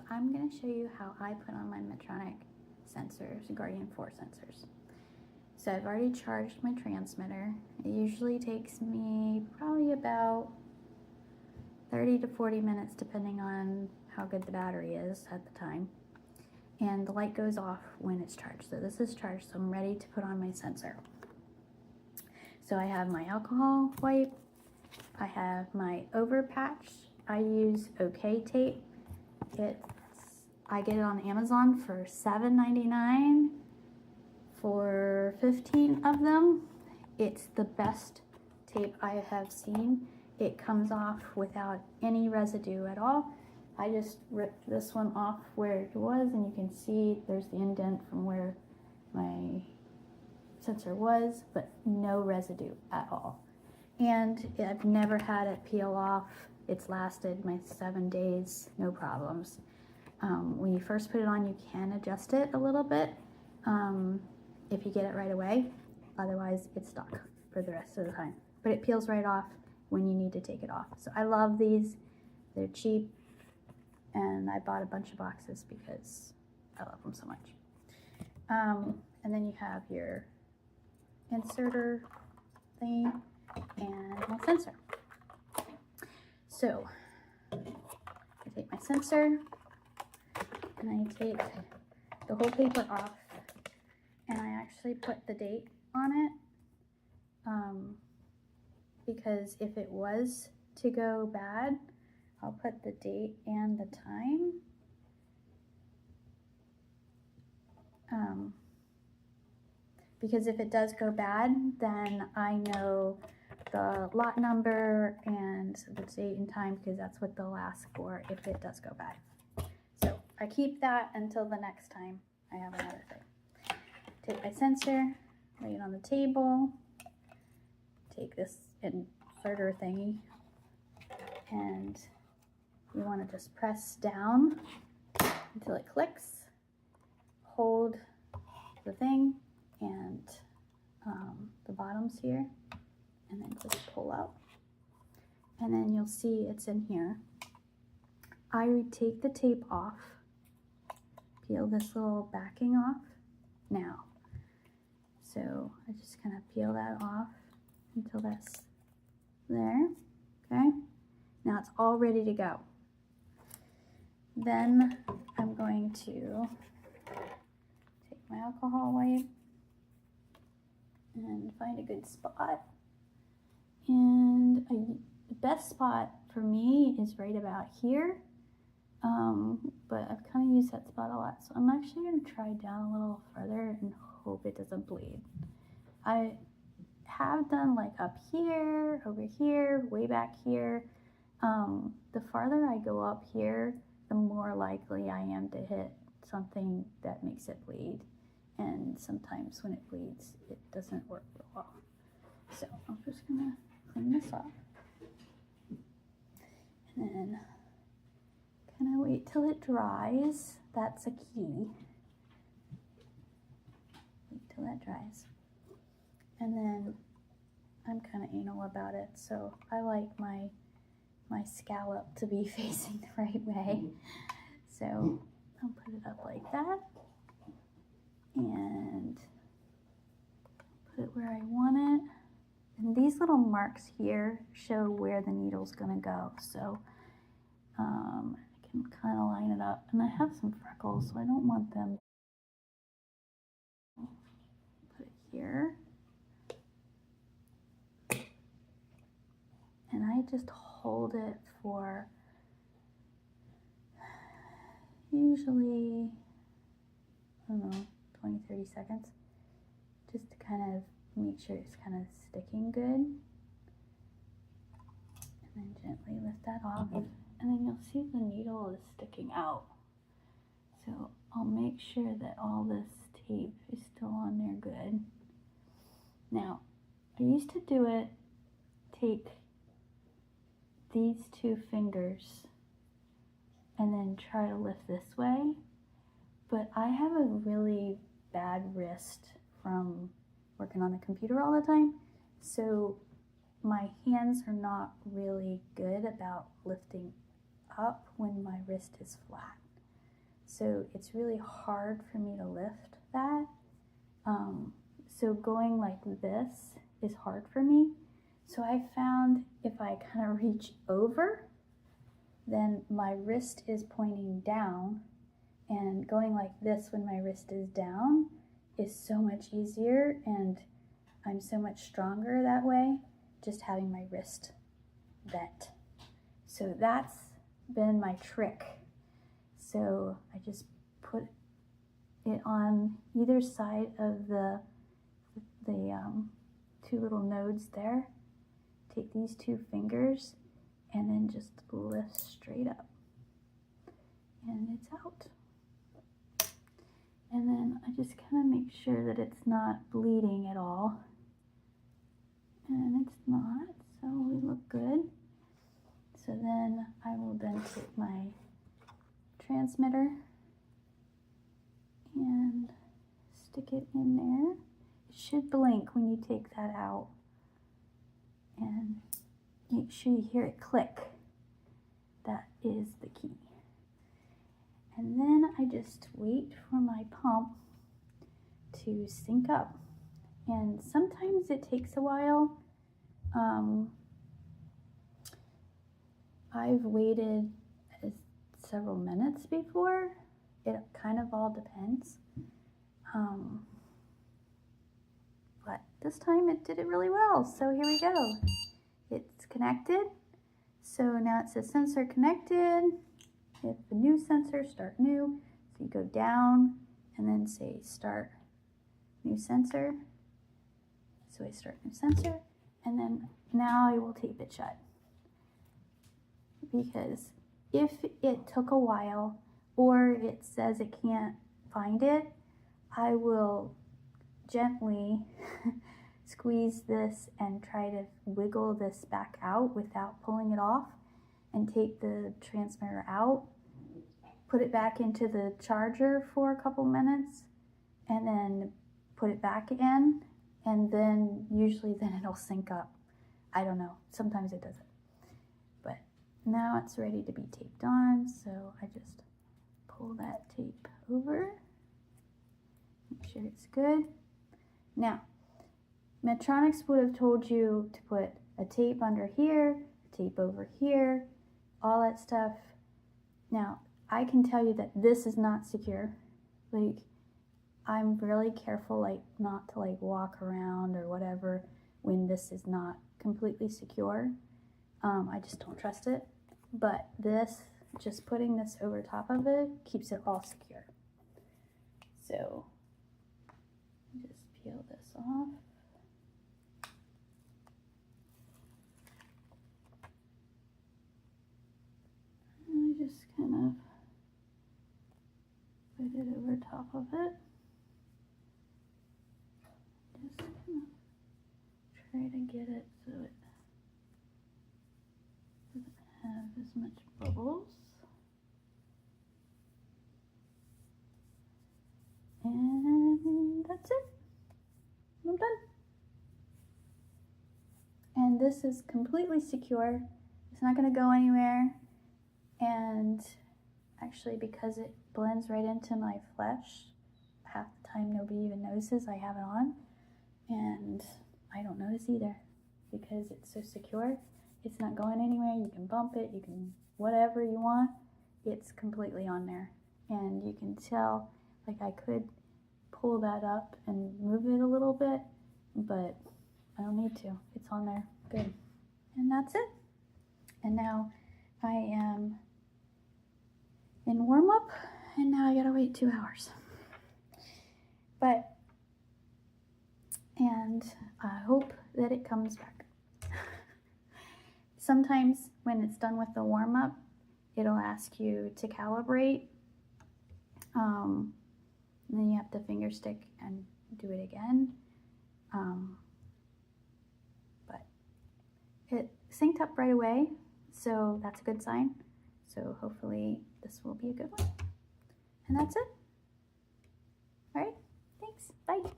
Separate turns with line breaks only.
I'm going to show you how I put on my Medtronic sensors, Guardian 4 sensors. So I've already charged my transmitter. It usually takes me probably about 30 to 40 minutes depending on how good the battery is at the time. And the light goes off when it's charged. So this is charged, so I'm ready to put on my sensor. So I have my alcohol wipe. I have my over patch. I use OK tape. I get it on Amazon for $7.99 for 15 of them. It's the best tape I have seen. It comes off without any residue at all. I just ripped this one off where it was, and you can see there's the indent from where my sensor was, but no residue at all. And I've never had it peel off. It's lasted my 7 days, no problems. When you first put it on, you can adjust it a little bit if you get it right away. Otherwise, it's stuck for the rest of the time. But it peels right off when you need to take it off. So I love these. They're cheap, and I bought a bunch of boxes because I love them so much. And then you have your inserter thing and my sensor. So I take my sensor and I take the whole paper off, and I actually put the date on it because if it was to go bad, I'll put the date and the time. Because if it does go bad, then I know the lot number and the date and time, because that's what they'll ask for if it does go bad. So I keep that until the next time I have another thing. Take my sensor, lay it on the table, take this inserter thingy, and you want to just press down until it clicks. Hold the thing and the bottoms here, and then just pull out, and then you'll see it's in here. I take the tape off, peel this little backing off now. So I just kind of peel that off until that's there. Okay, now it's all ready to go. Then I'm going to take my alcohol wipe and find a good spot. And the best spot for me is right about here, but I've kind of used that spot a lot, so I'm actually going to try down a little further and hope it doesn't bleed. I have done like up here, over here, way back here. The farther I go up here, the more likely I am to hit something that makes it bleed. And sometimes when it bleeds, it doesn't work real well. So I'm just gonna clean this off. And then kind of wait till it dries. That's a key. Wait till that dries. And then I'm kind of anal about it, so I like my scallop to be facing the right way. So I'll put it up like that and put it where I want it. And these little marks here show where the needle's gonna go. So I can kind of line it up. And I have some freckles, so I don't want them. Put it here. And I just hold it for usually, I don't know, 20, 30 seconds, just to kind of make sure it's kind of sticking good. And then gently lift that off, and then you'll see the needle is sticking out. So I'll make sure that all this tape is still on there good. Now, I used to do it, take these two fingers and then try to lift this way, but I have a really bad wrist from working on the computer all the time, so my hands are not really good about lifting up when my wrist is flat. So it's really hard for me to lift that. So going like this is hard for me. So I found if I kind of reach over, then my wrist is pointing down, and going like this when my wrist is down is so much easier, and I'm so much stronger that way, just having my wrist bent. So that's been my trick. So I just put it on either side of the two little nodes there. Take these two fingers and then just lift straight up. And it's out. And then I just kind of make sure that it's not bleeding at all. And it's not, so we look good. So then I will then take my transmitter and stick it in there. It should blink when you take that out. And make sure you hear it click. That is the key. And then I just wait for my pump to sync up. And sometimes it takes a while. I've waited several minutes before. It kind of all depends. But this time it did it really well. So here we go. It's connected. So now it says sensor connected. Hit the new sensor, start new. So you go down and then say start new sensor. So I start new sensor, and then now I will tape it shut. Because if it took a while or it says it can't find it, I will gently squeeze this and try to wiggle this back out without pulling it off, and take the transmitter out, put it back into the charger for a couple minutes, and then put it back in, and then usually then it'll sync up. I don't know, sometimes it doesn't. But now it's ready to be taped on, so I just pull that tape over, make sure it's good. Now, Medtronics would have told you to put a tape under here, a tape over here, all that stuff. Now, I can tell you that this is not secure. Like, I'm really careful, like, not to like walk around or whatever when this is not completely secure. I just don't trust it. But this, just putting this over top of it, keeps it all secure. So, just peel this off. And I just kind of put it over top of it. Just kind of try to get it so it doesn't have as much bubbles. And that's it. I'm done. And this is completely secure. It's not going to go anywhere. And actually, because it blends right into my flesh, half the time nobody even notices I have it on. And I don't notice either, because it's so secure. It's not going anywhere. You can bump it, you can whatever you want. It's completely on there. And you can tell, like, I could pull that up and move it a little bit, but I don't need to. It's on there. Good. And that's it. And now I am in warm-up, and now I gotta wait 2 hours. And I hope that it comes back. Sometimes when it's done with the warm-up, it'll ask you to calibrate. And then you have to finger stick and do it again. But it synced up right away, so that's a good sign. So hopefully this will be a good one. And that's it. All right, thanks, bye.